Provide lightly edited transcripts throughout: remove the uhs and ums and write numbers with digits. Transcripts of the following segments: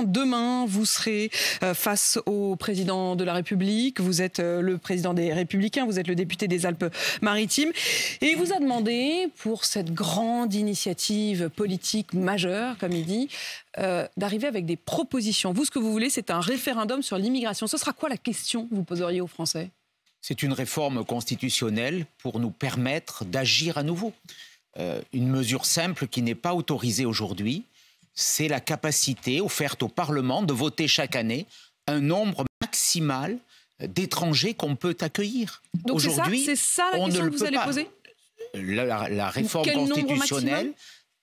matin, demain, vous serez face au président de la République. Vous êtes le président des Républicains, vous êtes le député des Alpes-Maritimes. Et il vous a demandé, pour cette grande initiative politique majeure, comme il dit, d'arriver avec des propositions. Vous, ce que vous voulez, c'est un référendum sur l'immigration. Ce sera quoi la question que vous poseriez aux Français ? C'est une réforme constitutionnelle pour nous permettre d'agir à nouveau. Une mesure simple qui n'est pas autorisée aujourd'hui, c'est la capacité offerte au Parlement de voter chaque année un nombre maximal d'étrangers qu'on peut accueillir. Donc aujourd'hui, c'est ça la question que vous allez poser ? La réforme constitutionnelle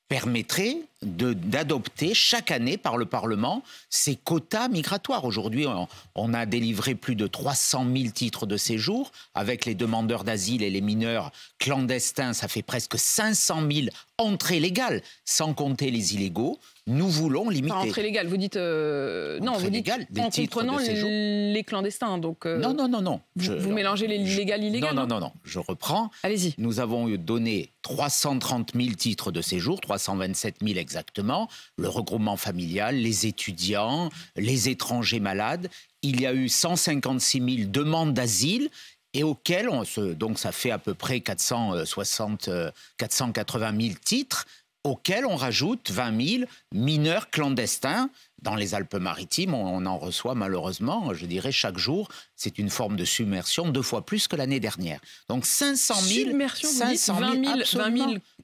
permettrait d'adopter chaque année par le Parlement ces quotas migratoires. Aujourd'hui, on a délivré plus de 300 000 titres de séjour. Avec les demandeurs d'asile et les mineurs clandestins, ça fait presque 500 000 entrées légales, sans compter les illégaux. Nous voulons limiter. Pas entrée légale, vous dites... non, vous dites en comprenant les clandestins. Donc, non. Vous mélangez l'illégal, l'illégal. Non. Je reprends. Allez-y. Nous avons donné 330 000 titres de séjour, 327 000 exactement, le regroupement familial, les étudiants, les étrangers malades. Il y a eu 156 000 demandes d'asile et auxquelles, donc ça fait à peu près 480 000 titres, auxquels on rajoute 20 000 mineurs clandestins. Dans les Alpes-Maritimes, on en reçoit malheureusement, je dirais, chaque jour. C'est une forme de submersion 2 fois plus que l'année dernière. Donc 500 000... Submersion, vous dites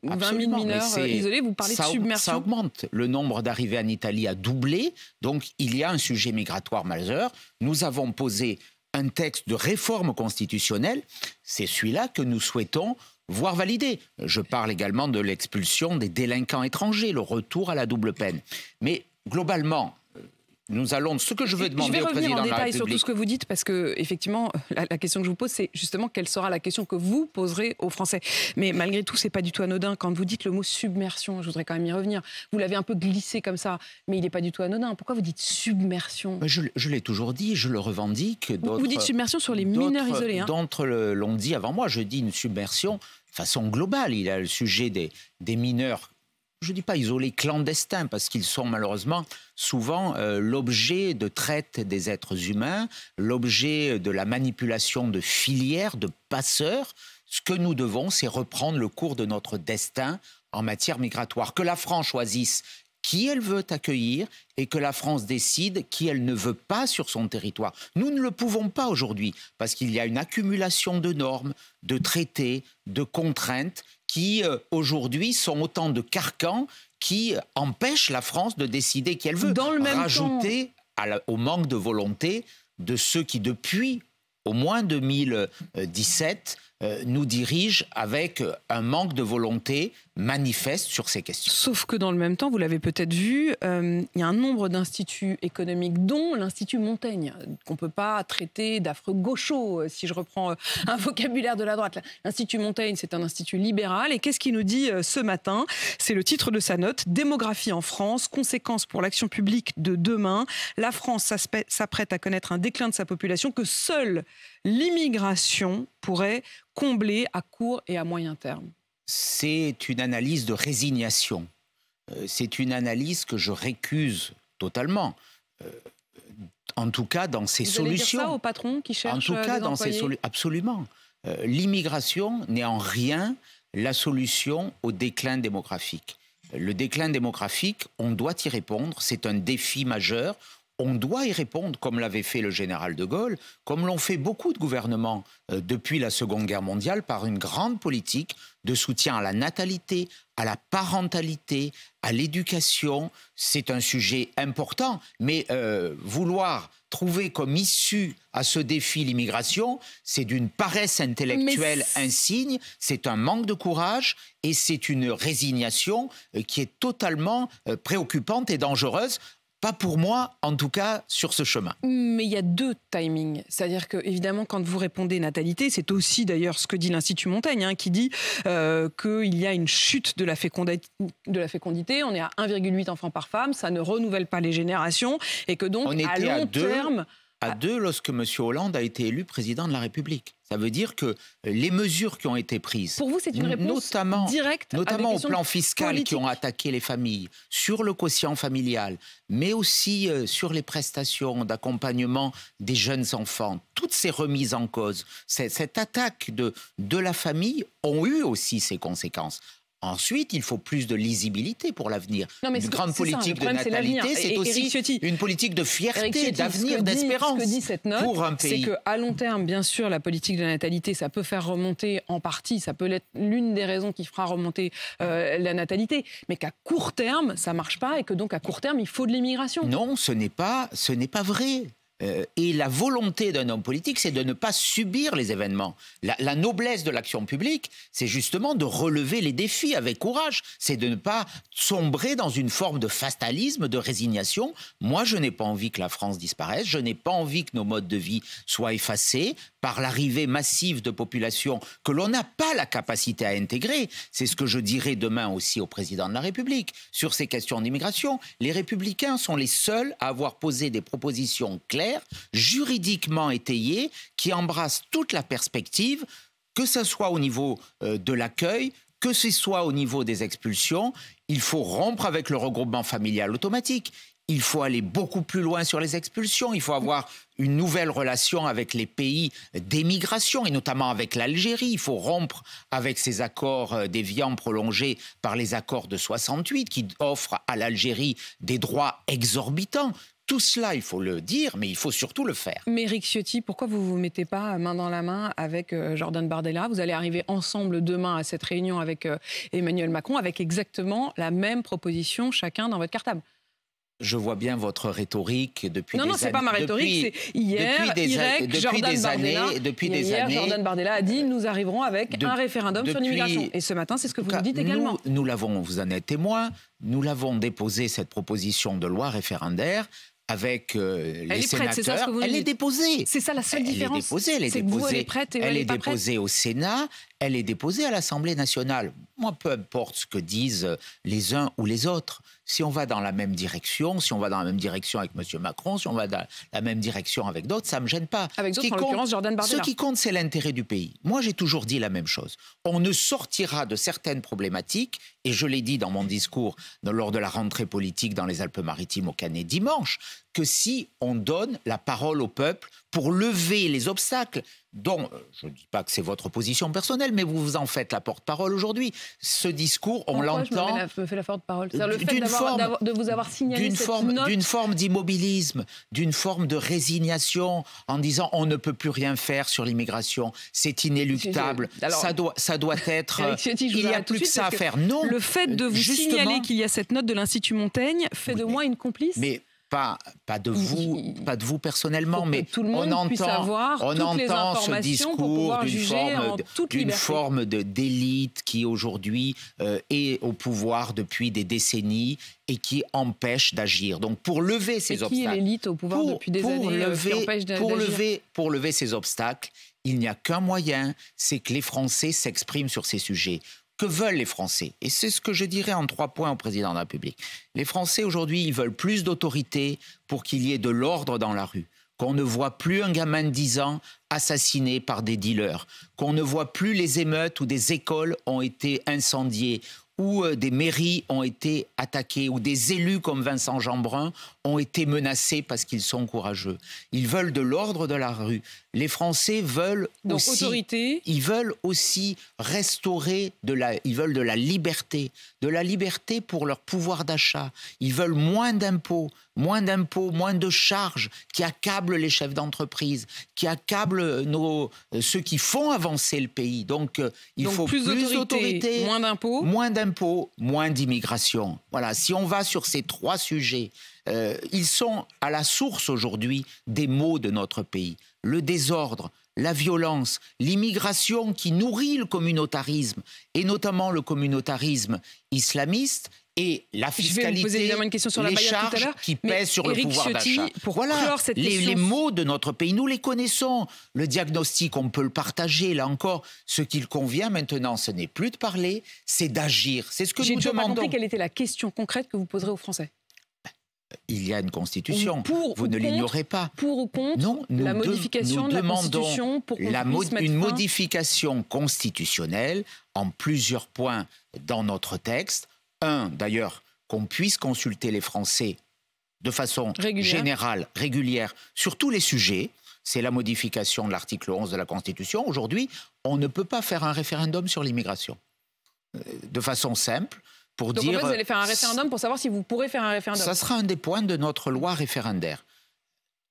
20 000 mineurs isolés, vous parlez de submersion. Ça augmente. Le nombre d'arrivées en Italie a doublé. Donc il y a un sujet migratoire majeur. Nous avons posé un texte de réforme constitutionnelle. C'est celui-là que nous souhaitons voir validé. Je parle également de l'expulsion des délinquants étrangers, le retour à la double peine. Mais globalement, nous allons... Ce que je veux demander au président de la République... Je vais revenir en détail sur tout ce que vous dites, parce que effectivement, la question que je vous pose, c'est justement quelle sera la question que vous poserez aux Français. Mais malgré tout, c'est pas du tout anodin. Quand vous dites le mot submersion, je voudrais quand même y revenir. Vous l'avez un peu glissé comme ça, mais il n'est pas du tout anodin. Pourquoi vous dites submersion ? Je l'ai toujours dit, je le revendique. Vous dites submersion sur les mineurs isolés. D'autres l'ont dit avant moi. Je dis une submersion de façon globale. Il y a le sujet des mineurs, je ne dis pas isolés, clandestins, parce qu'ils sont malheureusement souvent l'objet de traite des êtres humains, l'objet de la manipulation de filières, de passeurs. Ce que nous devons, c'est reprendre le cours de notre destin en matière migratoire. Que la France choisisse qui elle veut accueillir et que la France décide qui elle ne veut pas sur son territoire. Nous ne le pouvons pas aujourd'hui parce qu'il y a une accumulation de normes, de traités, de contraintes qui aujourd'hui sont autant de carcans qui empêchent la France de décider qui elle veut. Dans le même rajouter au manque de volonté de ceux qui depuis au moins 2017 nous dirigent avec un manque de volonté manifeste sur ces questions. Sauf que dans le même temps, vous l'avez peut-être vu, il y a un nombre d'instituts économiques, dont l'Institut Montaigne, qu'on ne peut pas traiter d'affreux gauchos, si je reprends un vocabulaire de la droite. L'Institut Montaigne, c'est un institut libéral. Et qu'est-ce qu'il nous dit ce matin ? C'est le titre de sa note, « Démographie en France, conséquences pour l'action publique de demain. La France s'apprête à connaître un déclin de sa population que seule l'immigration pourrait combler à court et à moyen terme. » C'est une analyse de résignation. C'est une analyse que je récuse totalement. En tout cas, dans ses solutions. Vous allez dire ça aux patrons qui cherchent des employés ? En tout cas, dans ses solutions. Absolument. L'immigration n'est en rien la solution au déclin démographique. Le déclin démographique, on doit y répondre. C'est un défi majeur. On doit y répondre, comme l'avait fait le général de Gaulle, comme l'ont fait beaucoup de gouvernements depuis la Seconde Guerre mondiale, par une grande politique de soutien à la natalité, à la parentalité, à l'éducation. C'est un sujet important, mais vouloir trouver comme issue à ce défi l'immigration, c'est d'une paresse intellectuelle insigne, c'est un manque de courage et c'est une résignation qui est totalement préoccupante et dangereuse. Pas pour moi, en tout cas, sur ce chemin. Mais il y a deux timings. C'est-à-dire que, évidemment, quand vous répondez natalité, c'est aussi d'ailleurs ce que dit l'Institut Montaigne, qui dit qu'il y a une chute de la fécondité. On est à 1,8 enfants par femme, ça ne renouvelle pas les générations, et que donc, à long terme... à 2 lorsque M. Hollande a été élu président de la République. Ça veut dire que les mesures qui ont été prises, pour vous, c'est une réponse directe, notamment au plan fiscal, politique, qui ont attaqué les familles, sur le quotient familial, mais aussi sur les prestations d'accompagnement des jeunes enfants, toutes ces remises en cause, cette attaque de la famille ont eu aussi ses conséquences. Ensuite, il faut plus de lisibilité pour l'avenir. Une grande politique de natalité, c'est aussi une politique de fierté, d'avenir, d'espérance ce que dit cette note, pour un pays. C'est qu'à long terme, bien sûr, la politique de natalité, ça peut faire remonter en partie, ça peut être l'une des raisons qui fera remonter la natalité, mais qu'à court terme, ça ne marche pas et que donc à court terme, il faut de l'immigration. Non, ce n'est pas vrai. Et la volonté d'un homme politique, c'est de ne pas subir les événements. La noblesse de l'action publique, c'est justement de relever les défis avec courage. C'est de ne pas sombrer dans une forme de fatalisme, de résignation. Moi, je n'ai pas envie que la France disparaisse. Je n'ai pas envie que nos modes de vie soient effacés par l'arrivée massive de populations que l'on n'a pas la capacité à intégrer. C'est ce que je dirai demain aussi au président de la République sur ces questions d'immigration. Les Républicains sont les seuls à avoir posé des propositions claires, juridiquement étayées, qui embrassent toute la perspective, que ce soit au niveau de l'accueil, que ce soit au niveau des expulsions. Il faut rompre avec le regroupement familial automatique. Il faut aller beaucoup plus loin sur les expulsions. Il faut avoir une nouvelle relation avec les pays d'émigration, et notamment avec l'Algérie. Il faut rompre avec ces accords déviants prolongés par les accords de 68 qui offrent à l'Algérie des droits exorbitants. Tout cela, il faut le dire, mais il faut surtout le faire. Mais Éric Ciotti, pourquoi vous ne vous mettez pas main dans la main avec Jordan Bardella? Vous allez arriver ensemble demain à cette réunion avec Emmanuel Macron, avec exactement la même proposition, chacun dans votre cartable. Je vois bien votre rhétorique depuis des années. Non, c'est pas ma rhétorique, c'est hier, depuis des années, Jordan Bardella a dit nous arriverons avec un référendum sur l'immigration. Et ce matin, c'est ce que vous nous dites également. Nous l'avons, vous en êtes témoin, nous l'avons déposé, cette proposition de loi référendaire, avec les sénateurs. Elle est déposée. C'est ça la seule différence. Elle est déposée au Sénat, elle est déposée à l'Assemblée nationale. Moi, peu importe ce que disent les uns ou les autres. Si on va dans la même direction, si on va dans la même direction avec M. Macron, si on va dans la même direction avec d'autres, ça ne me gêne pas. Avec d'autres, en l'occurrence, Jordan Bardella. Ce qui compte, c'est l'intérêt du pays. Moi, j'ai toujours dit la même chose. On ne sortira de certaines problématiques, et je l'ai dit dans mon discours lors de la rentrée politique dans les Alpes-Maritimes au Canet dimanche, que si on donne la parole au peuple pour lever les obstacles dont, je ne dis pas que c'est votre position personnelle, mais vous vous en faites la porte-parole aujourd'hui. Ce discours, on l'entend... Je me fais la porte-parole. C'est le fait de vous avoir signalé cette note... D'une forme d'immobilisme, d'une forme de résignation, en disant on ne peut plus rien faire sur l'immigration, c'est inéluctable, ça doit être... il n'y a plus que ça à faire. Non, le fait de vous signaler qu'il y a cette note de l'Institut Montaigne fait de moi une complice. Mais pas de vous personnellement, mais on entend ce discours d'une forme d'élite qui aujourd'hui est au pouvoir depuis des décennies et qui empêche d'agir. Donc pour lever ces obstacles... Qui est l'élite au pouvoir depuis des années qui empêche d'agir? Pour lever ces obstacles, il n'y a qu'un moyen, c'est que les Français s'expriment sur ces sujets. Que veulent les Français? Et c'est ce que je dirais en 3 points au président de la République. Les Français, aujourd'hui, ils veulent plus d'autorité pour qu'il y ait de l'ordre dans la rue. Qu'on ne voit plus un gamin de 10 ans assassiné par des dealers. Qu'on ne voit plus les émeutes où des écoles ont été incendiées, où des mairies ont été attaquées, où des élus comme Vincent Jeanbrun ont été menacés parce qu'ils sont courageux. Ils veulent de l'ordre de la rue. Les Français veulent ils veulent aussi restaurer ils veulent de la liberté pour leur pouvoir d'achat. Ils veulent moins d'impôts, moins de charges qui accablent les chefs d'entreprise, qui accablent ceux qui font avancer le pays. Donc il faut plus d'autorité, moins d'impôts, moins d'immigration. Voilà, si on va sur ces 3 sujets, ils sont à la source aujourd'hui des maux de notre pays. Le désordre, la violence, l'immigration qui nourrit le communautarisme, et notamment le communautarisme islamiste, et la fiscalité, les charges qui pèsent sur le pouvoir d'achat. Voilà, les maux de notre pays, nous les connaissons. Le diagnostic, on peut le partager. Là encore, ce qu'il convient maintenant, ce n'est plus de parler, c'est d'agir. C'est ce que nous demandons. J'ai pas compris quelle était la question concrète que vous poserez aux Français. Il y a une constitution. Vous ne l'ignorez pas. Pour ou contre non, la modification de la Constitution pour une modification constitutionnelle en plusieurs points dans notre texte. Un, d'ailleurs, qu'on puisse consulter les Français de façon générale, régulière, sur tous les sujets. C'est la modification de l'article 11 de la Constitution. Aujourd'hui, on ne peut pas faire un référendum sur l'immigration. De façon simple, pour Donc dire... en fait, vous allez faire un référendum pour savoir si vous pourrez faire un référendum. Ça sera un des points de notre loi référendaire.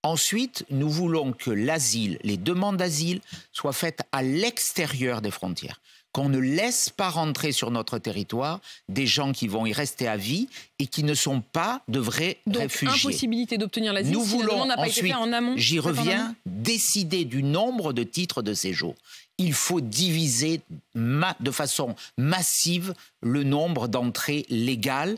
Ensuite, nous voulons que l'asile, les demandes d'asile, soient faites à l'extérieur des frontières. Qu'on ne laisse pas rentrer sur notre territoire des gens qui vont y rester à vie et qui ne sont pas de vrais réfugiés. Donc, impossibilité d'obtenir l'asile si la demande n'a pas été faite en amont. J'y reviens, décider du nombre de titres de séjour. Il faut diviser de façon massive le nombre d'entrées légales.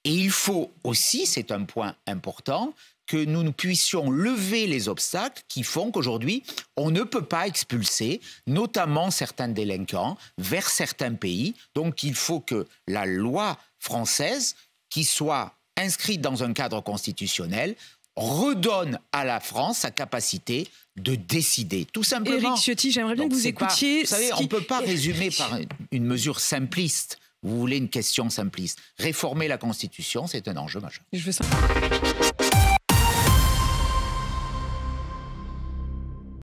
Et il faut aussi, c'est un point important, que nous puissions lever les obstacles qui font qu'aujourd'hui, on ne peut pas expulser, notamment certains délinquants, vers certains pays. Donc il faut que la loi française, qui soit inscrite dans un cadre constitutionnel, redonne à la France sa capacité de décider, tout simplement. Éric Ciotti, j'aimerais bien que vous écoutiez... Vous savez, on ne peut pas résumer par une mesure simpliste. Vous voulez une question simpliste. Réformer la Constitution, c'est un enjeu majeur. Je veux ça.